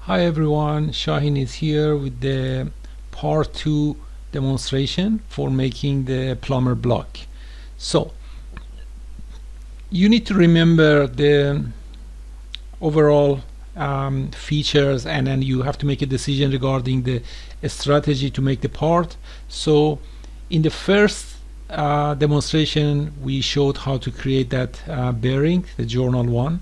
Hi everyone, Shahin is here with the part 2 demonstration for making the plumber block. So you need to remember the overall features, and then you have to make a decision regarding the strategy to make the part. So in the first demonstration we showed how to create that bearing, the journal one,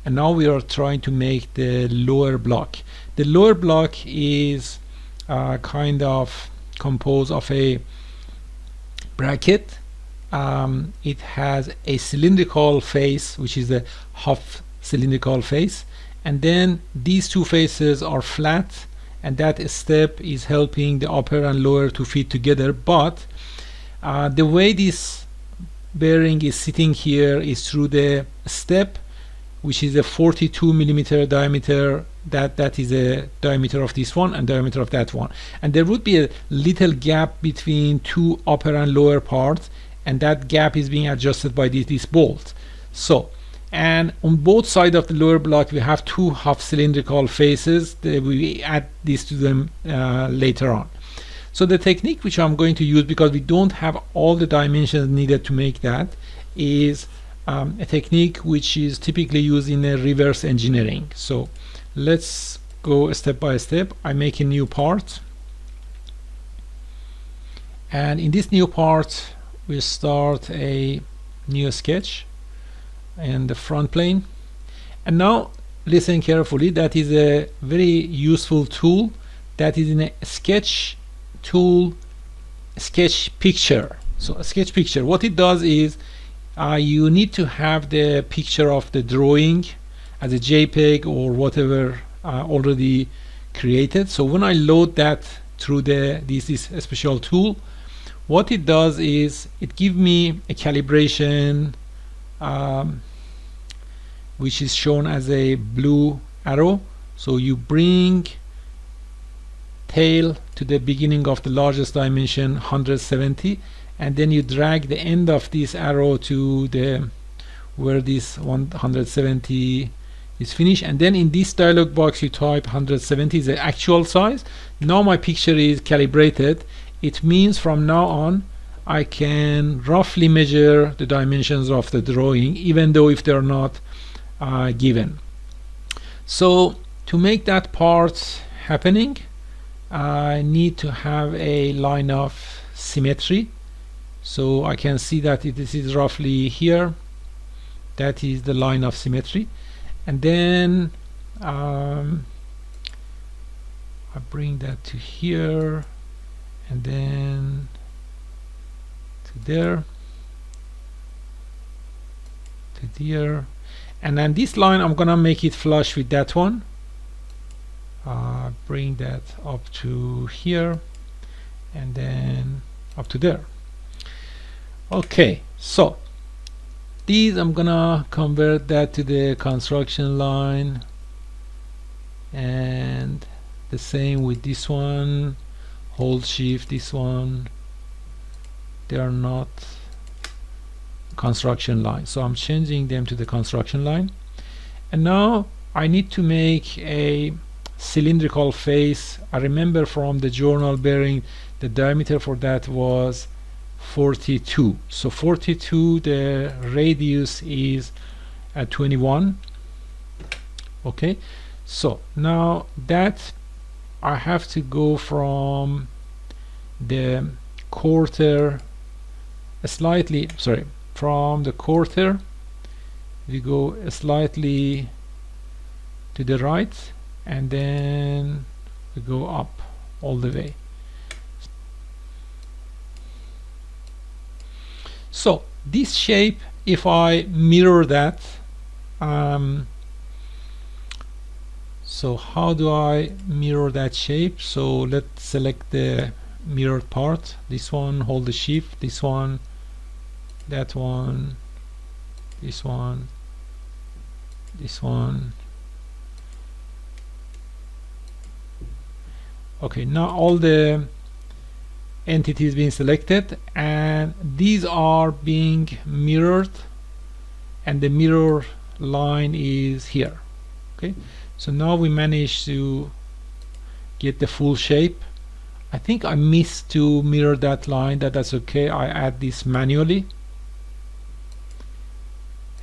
and now we are trying to make the lower block. The lower block is kind of composed of a bracket. It has a cylindrical face, which is a half cylindrical face, and then these two faces are flat, and that step is helping the upper and lower to fit together. But the way this bearing is sitting here is through the step, which is a 42 millimeter diameter. That is a diameter of this one and diameter of that one, and there would be a little gap between two upper and lower parts, and that gap is being adjusted by this bolt. So, and on both sides of the lower block we have two half cylindrical faces. We add this to them later on. So the technique which I'm going to use, because we don't have all the dimensions needed to make that, is a technique which is typically used in a reverse engineering. So let's go step by step. I make a new part, and in this new part we start a new sketch in the front plane. And now listen carefully, that is a very useful tool that is in a sketch tool, sketch picture. So a sketch picture, what it does is you need to have the picture of the drawing as a JPEG or whatever already created. So when I load that through this special tool, what it does is it gives me a calibration which is shown as a blue arrow. So you bring tail to the beginning of the largest dimension, 170, and then you drag the end of this arrow to the where this 170 is finished, and then in this dialog box you type 170 is the actual size. Now my picture is calibrated. It means from now on I can roughly measure the dimensions of the drawing, even though if they're not given. So to make that part happening, I need to have a line of symmetry. So I can see that this is roughly here. That is the line of symmetry. And then I bring that to here, and then to there, to there. And then this line I'm gonna make it flush with that one. Bring that up to here, and then up to there. Okay, so these I'm gonna convert that to the construction line, and the same with this one. Hold shift this one. They are not construction line, so I'm changing them to the construction line. And now I need to make a cylindrical face. I remember from the journal bearing the diameter for that was 42. So 42, the radius is at 21. Okay, so now that I have to go from the quarter slightly, sorry, from the quarter we go slightly to the right, and then we go up all the way. So this shape, if I mirror that, so how do I mirror that shape? So let's select the mirrored part, this one, hold the shift, this one, that one, this one, this one. Okay, now all the entities being selected, and these are being mirrored, and the mirror line is here. Okay, So now we managed to get the full shape. I think I missed to mirror that line. That's okay, I add this manually.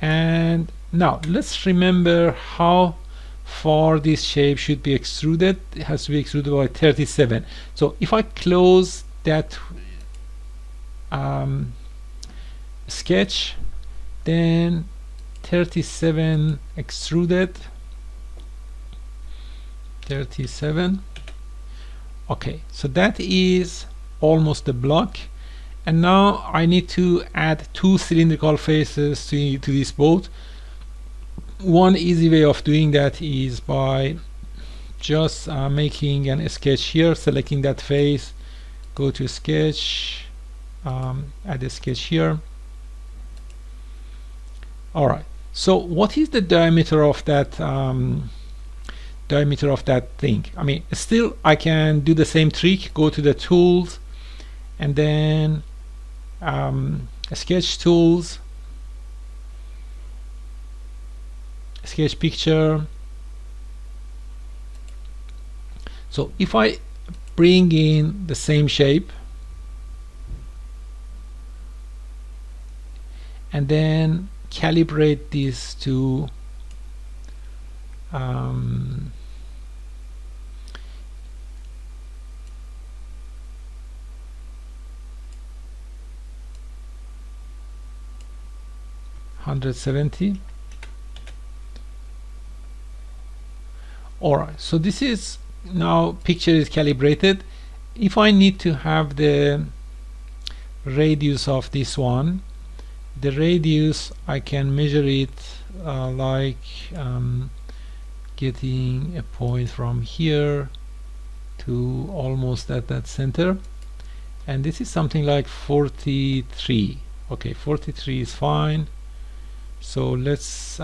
And now let's remember how far this shape should be extruded. It has to be extruded by 37. So if I close that sketch, then 37 extruded, 37. Okay, so that is almost the block. And now I need to add two cylindrical faces to this boat. One easy way of doing that is by just making a sketch here, selecting that face, go to sketch, add a sketch here. Alright, so what is the diameter of that thing? I mean, still I can do the same trick, go to the tools and then sketch tools, sketch picture. So if I bring in the same shape and then calibrate this to $170. Alright, so this is now picture is calibrated. If I need to have the radius of this one, the radius I can measure it like getting a point from here to almost at that center, and this is something like 43. Okay, 43 is fine. So let's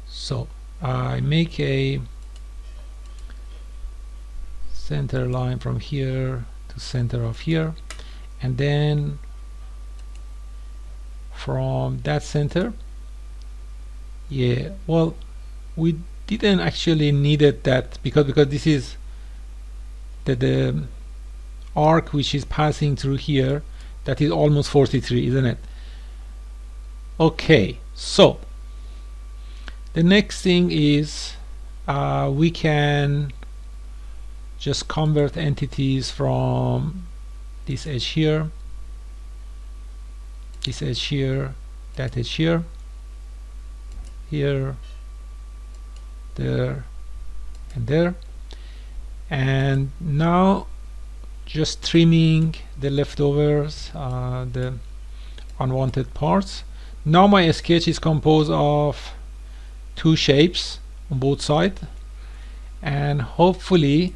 so I make a center line from here to center of here, and then from that center, yeah, well, we didn't actually needed that because this is the arc which is passing through here, that is almost 43, isn't it? Okay, so the next thing is we can just convert entities from this edge here, this edge here, that edge here, here, there, and there. And now just trimming the leftovers, the unwanted parts. Now my sketch is composed of two shapes on both sides, and hopefully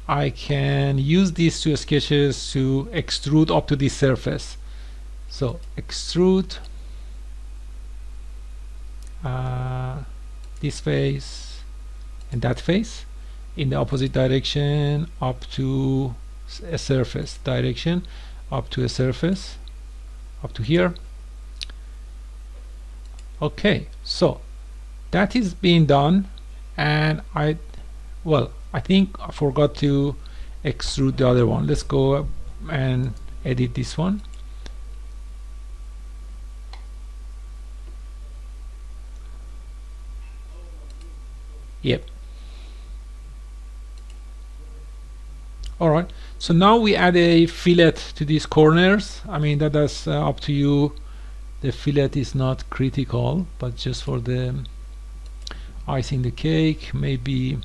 I can use these two sketches to extrude up to this surface. So extrude this face and that face in the opposite direction up to a surface direction, up to a surface, up to here. Okay, so that is being done, and I think I forgot to extrude the other one. Let's go and edit this one. Yep. Alright, so now we add a fillet to these corners. I mean, that's up to you. The fillet is not critical, but just for the icing the cake, maybe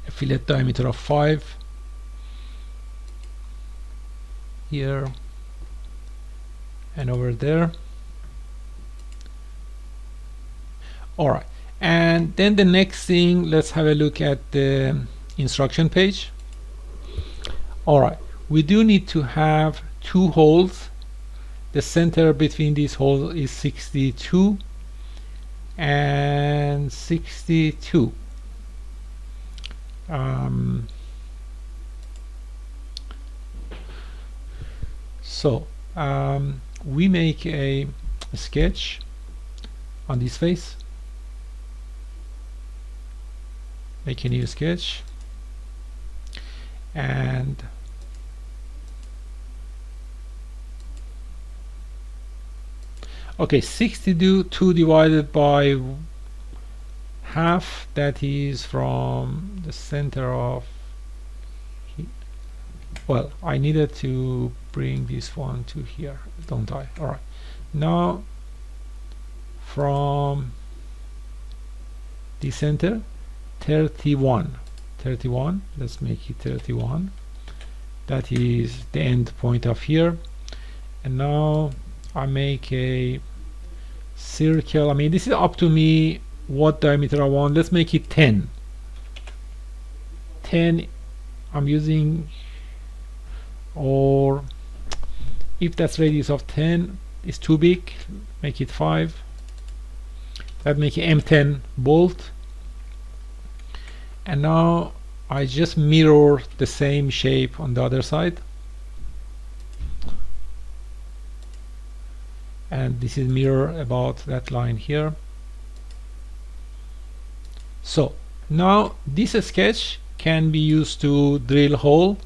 a fillet diameter of 5 here and over there. Alright, and then the next thing, let's have a look at the instruction page. Alright, we do need to have two holes. The center between these holes is 62 and 62. So we make a sketch on this face, make a new sketch, and okay, 62 divided by half, that is from the center of, well, I needed to bring this one to here, don't I? All right, now from the center 31, let's make it 31, that is the end point of here. And now I make a circle. I mean, this is up to me what diameter I want. Let's make it 10 I'm using, or if that's radius of 10 is too big, make it 5. That make it M10 bolt. And now I just mirror the same shape on the other side, and this is mirror about that line here. So now this sketch can be used to drill hole.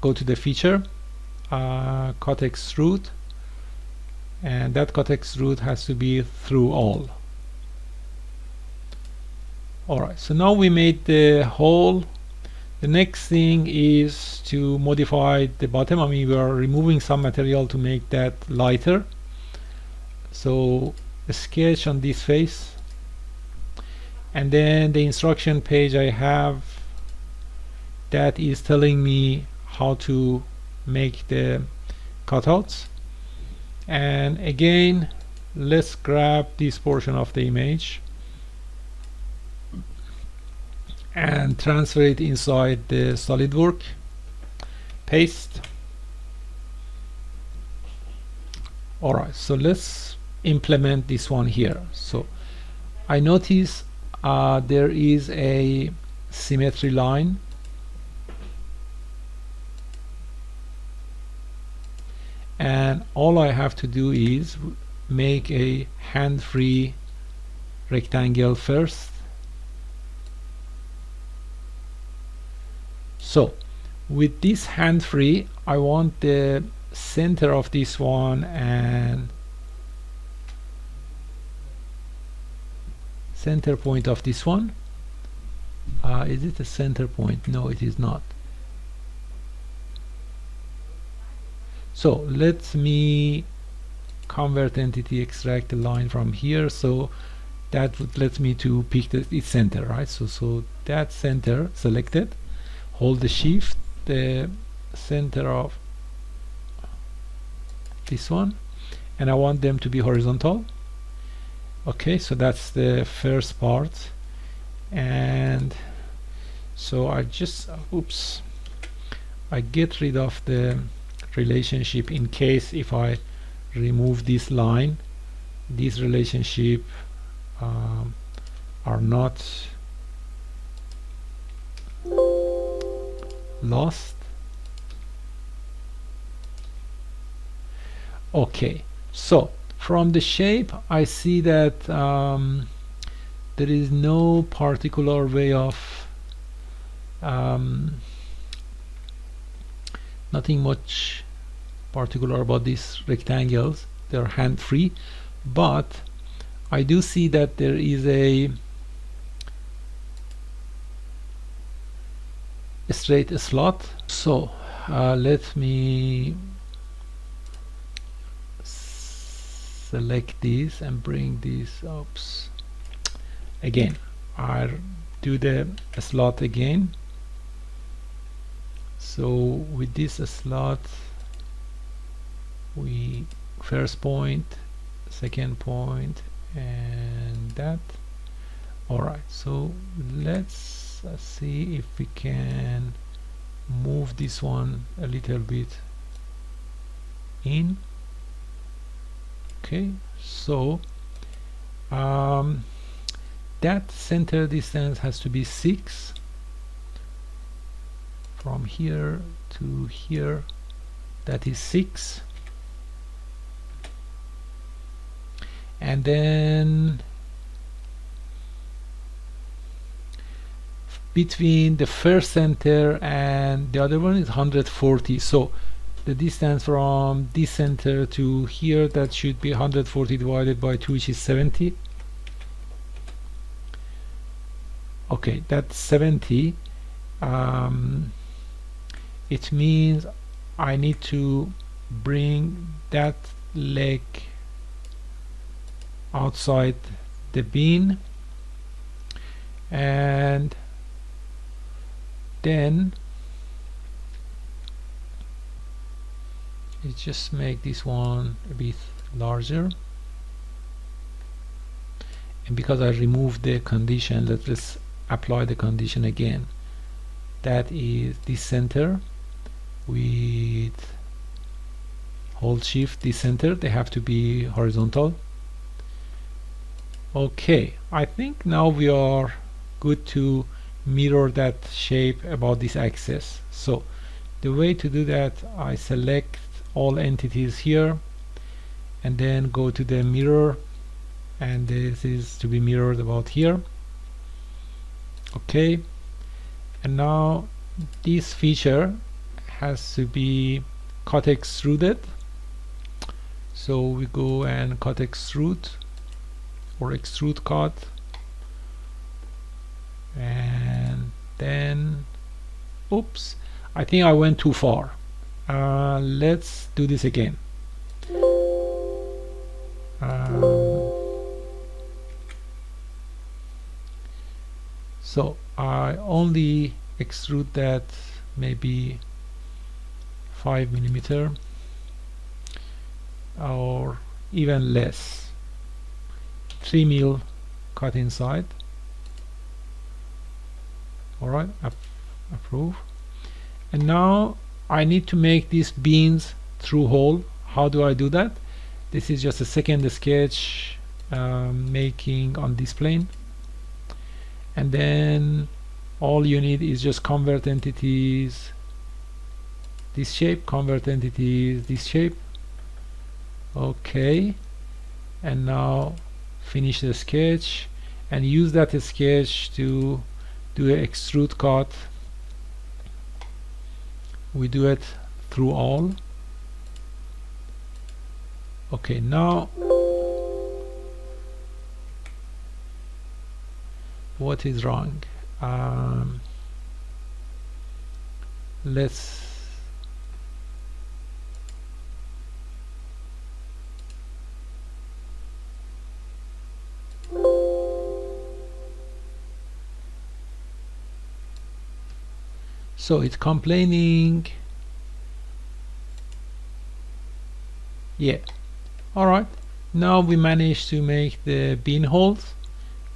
Go to the feature, cut extrude, and that cut extrude has to be through all. Alright, so now we made the hole. The next thing is to modify the bottom. I mean, we are removing some material to make that lighter. So a sketch on this face, and then the instruction page I have that is telling me how to make the cutouts. And again, let's grab this portion of the image and transfer it inside the SolidWorks, paste. Alright, so let's implement this one here. So I notice there is a symmetry line, and all I have to do is make a hand-free rectangle first. So with this hand-free, I want the center of this one and center point of this one. Is it a center point? No, it is not. So let me convert entity, extract the line from here, so that would let me to pick its center, right? So that center selected, hold the shift, the center of this one, and I want them to be horizontal. Okay, so that's the first part. And so I just I get rid of the relationship in case if I remove this line, these relationship are not lost. Okay, so from the shape I see that there is no particular way of nothing much particular about these rectangles. They're hand free, but I do see that there is a straight slot. So let me select this and bring this up. Again, I'll do the slot again. So with this slot, we first point, second point, and that. Alright, so let's see if we can move this one a little bit in. Okay, so that center distance has to be 6 from here to here. that is 6, and then between the first center and the other one is 140. So the distance from this center to here, that should be 140 divided by 2, which is 70. Okay, that's 70. It means I need to bring that leg outside the bin, and then it just make this one a bit larger. And because I removed the condition, let's apply the condition again. That is this center with hold shift, this center, they have to be horizontal. Okay, I think now we are good to mirror that shape about this axis. So the way to do that, I select all entities here and then go to the mirror, and this is to be mirrored about here. Okay, and now this feature has to be cut extruded, so we go and cut extrude or extrude cut, and then oops, I think I went too far. Let's do this again. So I only extrude that maybe 5 millimeter or even less, 3 mil cut inside. Alright, approve. And now I need to make these beans through hole. How do I do that? This is just a second sketch making on this plane, and then all you need is just convert entities, this shape, convert entities, this shape. Okay, and now finish the sketch and use that sketch to do an extrude cut. We do it through all. Okay, now what is wrong? Let's so it's complaining. Yeah, all right, now we managed to make the bin holes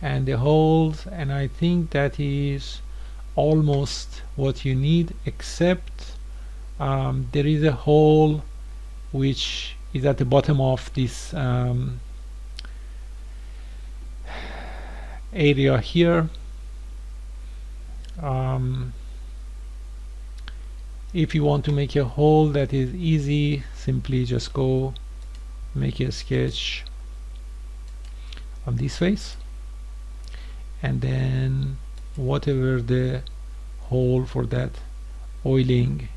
and the holes, and I think that is almost what you need, except there is a hole which is at the bottom of this area here. If you want to make a hole that is easy, simply just go make a sketch on this face, and then whatever the hole for that oiling.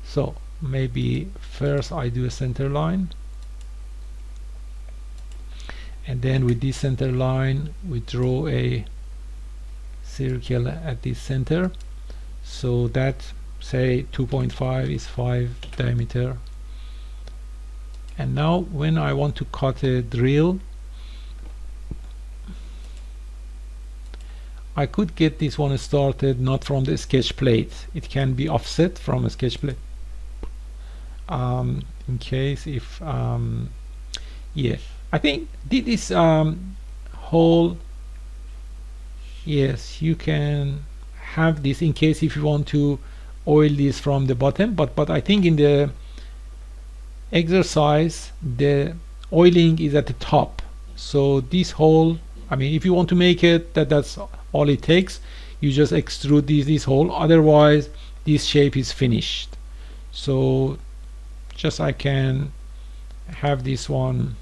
So maybe first I do a center line, and then with this center line we draw a circle at this center, so that say 2.5 is 5 diameter. And now when I want to cut a drill, I could get this one started not from the sketch plate, it can be offset from a sketch plate, in case if yes, I think this hole, yes, you can have this in case if you want to oil this from the bottom, but I think in the exercise the oiling is at the top, so this hole, I mean if you want to make it, that's all it takes, you just extrude this hole, otherwise this shape is finished. So just I can have this one